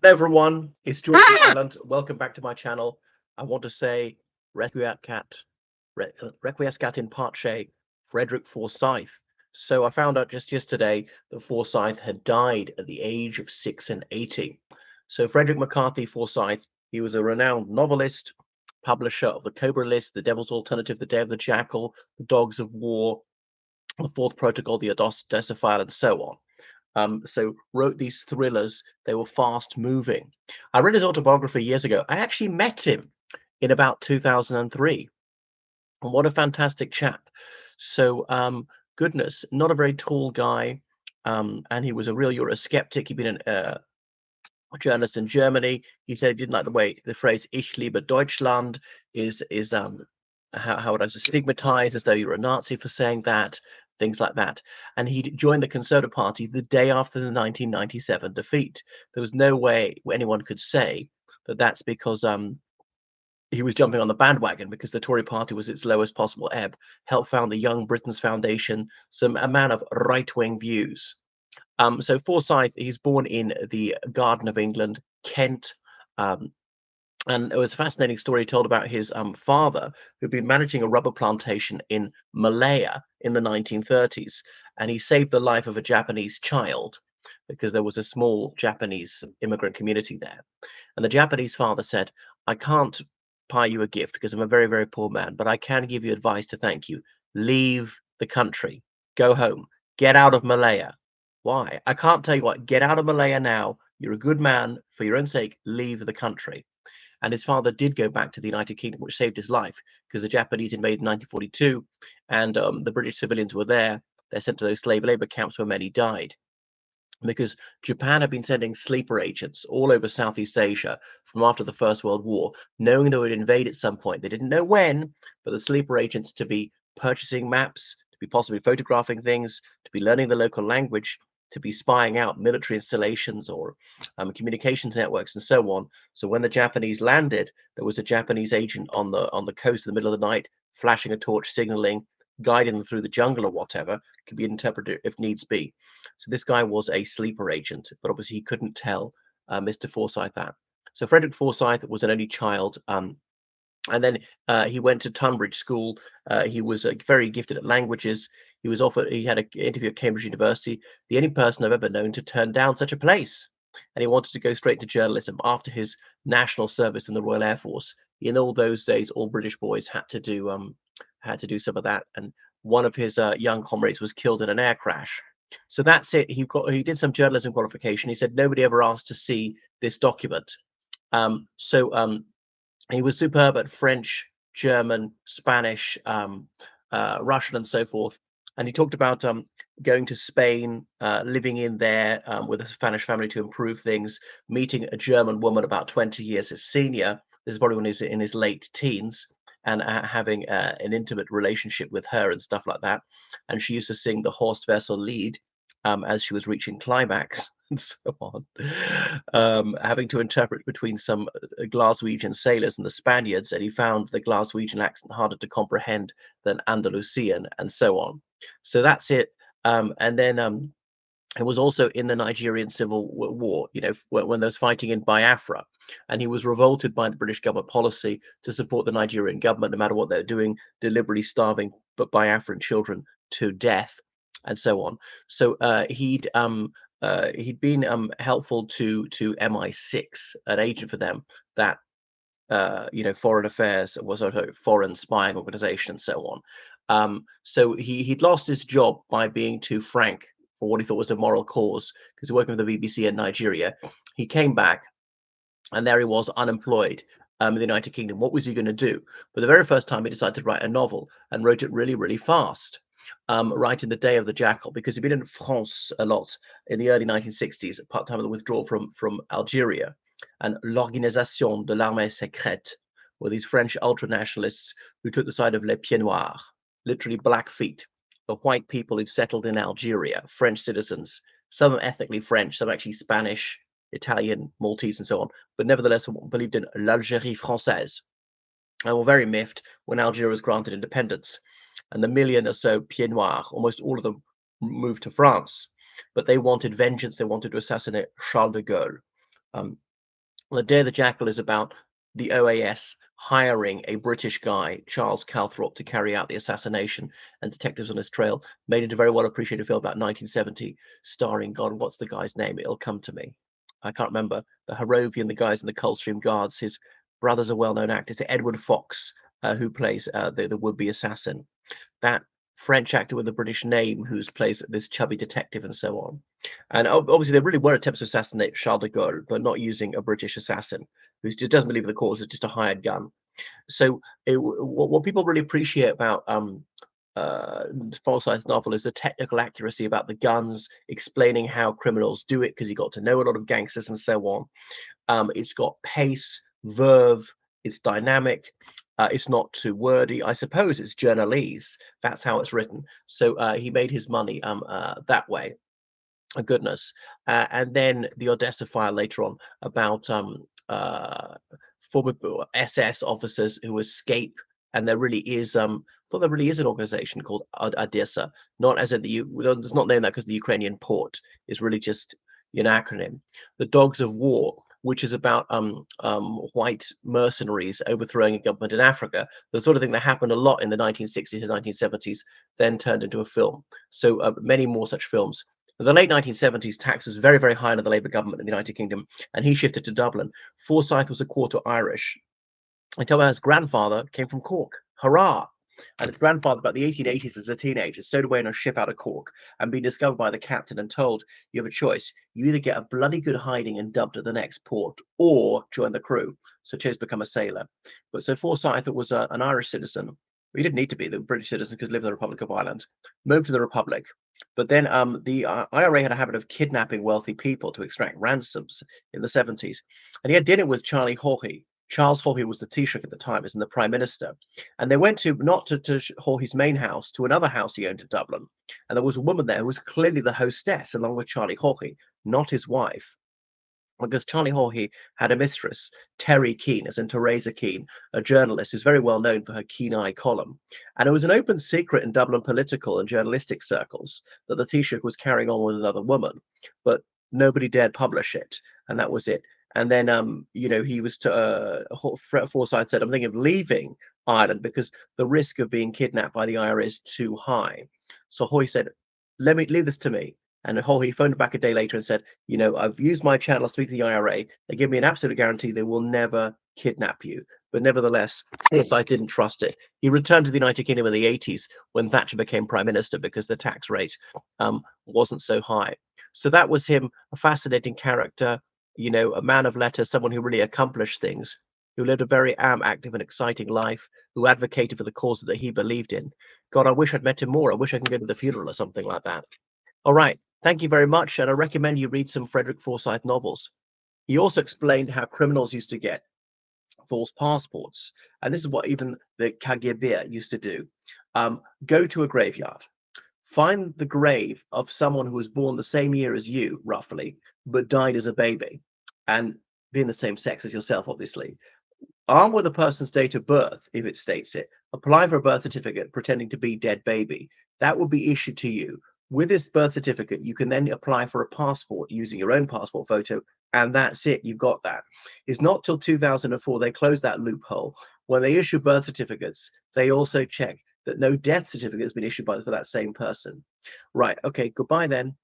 Hello everyone, it's George from Ireland. Welcome back to my channel. I want to say Requiescat in Pace, Frederick Forsyth. So I found out just yesterday that Forsyth had died at the age of 86. So Frederick McCarthy Forsyth, he was a renowned novelist, publisher of The Cobra List, The Devil's Alternative, The Day of the Jackal, The Dogs of War, The Fourth Protocol, The Odessa File, and so on. So wrote these thrillers. They were fast moving. I read his autobiography years ago. I actually met him in about 2003. And what a fantastic chap. So goodness, not a very tall guy. And he was a real Eurosceptic. He'd been a journalist in Germany. He said he didn't like the way the phrase "Ich liebe Deutschland" is how would I say, stigmatized, as though you're a Nazi for saying that, things like that. And he joined the Conservative Party the day after the 1997 defeat. There was no way anyone could say that that's because he was jumping on the bandwagon, because the Tory party was its lowest possible ebb. Helped found the Young Britons Foundation, a man of right-wing views. So Forsyth, he's born in the Garden of England, Kent. Um, and it was a fascinating story told about his father, who'd been managing a rubber plantation in Malaya in the 1930s. And he saved the life of a Japanese child because there was a small Japanese immigrant community there. And the Japanese father said, I can't buy you a gift because I'm a very, very poor man, but I can give you advice to thank you. Leave the country, go home, get out of Malaya. Why? I can't tell you what, get out of Malaya now. You're a good man. For your own sake, leave the country. And his father did go back to the United Kingdom, which saved his life, because the Japanese invaded in 1942, and the British civilians were there. They're sent to those slave labor camps where many died, because Japan had been sending sleeper agents all over Southeast Asia from after the First World War, knowing they would invade at some point. They didn't know when, but the sleeper agents to be purchasing maps, to be possibly photographing things, to be learning the local language, to be spying out military installations or communications networks and so on. So when the Japanese landed, there was a Japanese agent on the coast in the middle of the night, flashing a torch, signaling, guiding them through the jungle or whatever. Could be an interpreter if needs be. So this guy was a sleeper agent, but obviously he couldn't tell Mr. Forsyth that. So Frederick Forsyth was an only child. And then he went to Tunbridge School. He was very gifted at languages. He had an interview at Cambridge University, the only person I've ever known to turn down such a place. And he wanted to go straight to journalism after his national service in the Royal Air Force. In all those days, all British boys had to do some of that. And one of his young comrades was killed in an air crash. So that's it. He did some journalism qualification. He said nobody ever asked to see this document. He was superb at French, German, Spanish, Russian, and so forth. And he talked about going to Spain, living in there with a Spanish family to improve things, meeting a German woman about 20 years his senior. This is probably when he was in his late teens, and having an intimate relationship with her and stuff like that. And she used to sing the Horst Wessel Lied as she was reaching climax and so on, having to interpret between some Glaswegian sailors and the Spaniards, and he found the Glaswegian accent harder to comprehend than Andalusian, and so on. So that's it. And then it was also in the Nigerian Civil War, when there was fighting in Biafra, and he was revolted by the British government policy to support the Nigerian government, no matter what they're doing, deliberately starving but Biafran children to death, and so on. So he'd been helpful to MI6, an agent for them that foreign affairs was a foreign spying organization and so on. So he'd lost his job by being too frank for what he thought was a moral cause, because working with the BBC in Nigeria. He came back, and there he was, unemployed in the United Kingdom. What was he going to do? For the very first time, he decided to write a novel, and wrote it really, really fast. Right in the Day of the Jackal, because he'd been in France a lot in the early 1960s, at part time of the withdrawal from Algeria, and l'Organisation de l'Armée Secrète were these French ultranationalists who took the side of les pieds noirs, literally black feet, the white people who'd settled in Algeria, French citizens, some ethnically French, some actually Spanish, Italian, Maltese, and so on, but nevertheless believed in l'Algérie française, and were very miffed when Algeria was granted independence. And the million or so pieds noirs, almost all of them moved to France, but they wanted vengeance. They wanted to assassinate Charles de Gaulle. The Day of the Jackal is about the OAS hiring a British guy, Charles Calthrop, to carry out the assassination, and detectives on his trail. Made into a very well appreciated film about 1970, starring, God, what's the guy's name? It'll come to me. I can't remember. The Harrovian, the guys in the Coldstream Guards. His brother's a well-known actor. It's Edward Fox, who plays the would-be assassin. That French actor with a British name who's plays this chubby detective and so on. And obviously, there really were attempts to assassinate Charles de Gaulle, but not using a British assassin who just doesn't believe the cause is just a hired gun. So, what people really appreciate about Forsyth's novel is the technical accuracy about the guns, explaining how criminals do it because he got to know a lot of gangsters and so on. It's got pace, verve, it's dynamic. It's not too wordy. I suppose it's journalese. That's how it's written. So he made his money that way. Goodness. And then the Odessa file later on about former SS officers who escape, and there really is well, there really is an organization called Odessa, not as in it's not named that because the Ukrainian port is really just an acronym. The Dogs of War, which is about white mercenaries overthrowing a government in Africa, the sort of thing that happened a lot in the 1960s and 1970s, then turned into a film. So many more such films. In the late 1970s, tax was very, very high under the Labour government in the United Kingdom, and he shifted to Dublin. Forsyth was a quarter Irish. I tell you, his grandfather came from Cork. Hurrah! And his grandfather, about the 1880s, as a teenager, stowed away on a ship out of Cork and been discovered by the captain and told, you have a choice. You either get a bloody good hiding and dubbed at the next port, or join the crew. So chose to become a sailor. But so Forsyth was an Irish citizen. He didn't need to be the British citizen because he lived in the Republic of Ireland. Moved to the Republic. But then the IRA had a habit of kidnapping wealthy people to extract ransoms in the 70s. And he had dinner with Charlie Haughey. Charles Haughey was the Taoiseach at the time, as in the Prime Minister. And they went to not to Haughey's main house, to another house he owned in Dublin. And there was a woman there who was clearly the hostess, along with Charlie Haughey, not his wife. Because Charlie Haughey had a mistress, Terry Keane, as in Teresa Keane, a journalist who's very well known for her keen eye column. And it was an open secret in Dublin political and journalistic circles that the Taoiseach was carrying on with another woman, but nobody dared publish it, and that was it. And then, he was Forsyth said, "I'm thinking of leaving Ireland because the risk of being kidnapped by the IRA is too high." So Hoy said, "Let me leave this to me." And he phoned back a day later and said, I've used my channel to speak to the IRA. They give me an absolute guarantee they will never kidnap you. But nevertheless, I didn't trust it. He returned to the United Kingdom in the 80s when Thatcher became prime minister because the tax rate wasn't so high. So that was him, a fascinating character, a man of letters, someone who really accomplished things, who lived a very active and exciting life, who advocated for the causes that he believed in. God, I wish I'd met him more. I wish I could go to the funeral or something like that. All right. Thank you very much, and I recommend you read some Frederick Forsyth novels. He also explained how criminals used to get false passports, and this is what even the KGB used to do. Go to a graveyard, find the grave of someone who was born the same year as you, roughly, but died as a baby, and being the same sex as yourself, obviously. Armed with a person's date of birth, if it states it, apply for a birth certificate pretending to be dead baby. That will be issued to you. With this birth certificate, you can then apply for a passport using your own passport photo, and that's it. You've got that. It's not till 2004 they closed that loophole. When they issue birth certificates, they also check that no death certificate has been issued for that same person. Right. Okay. Goodbye then.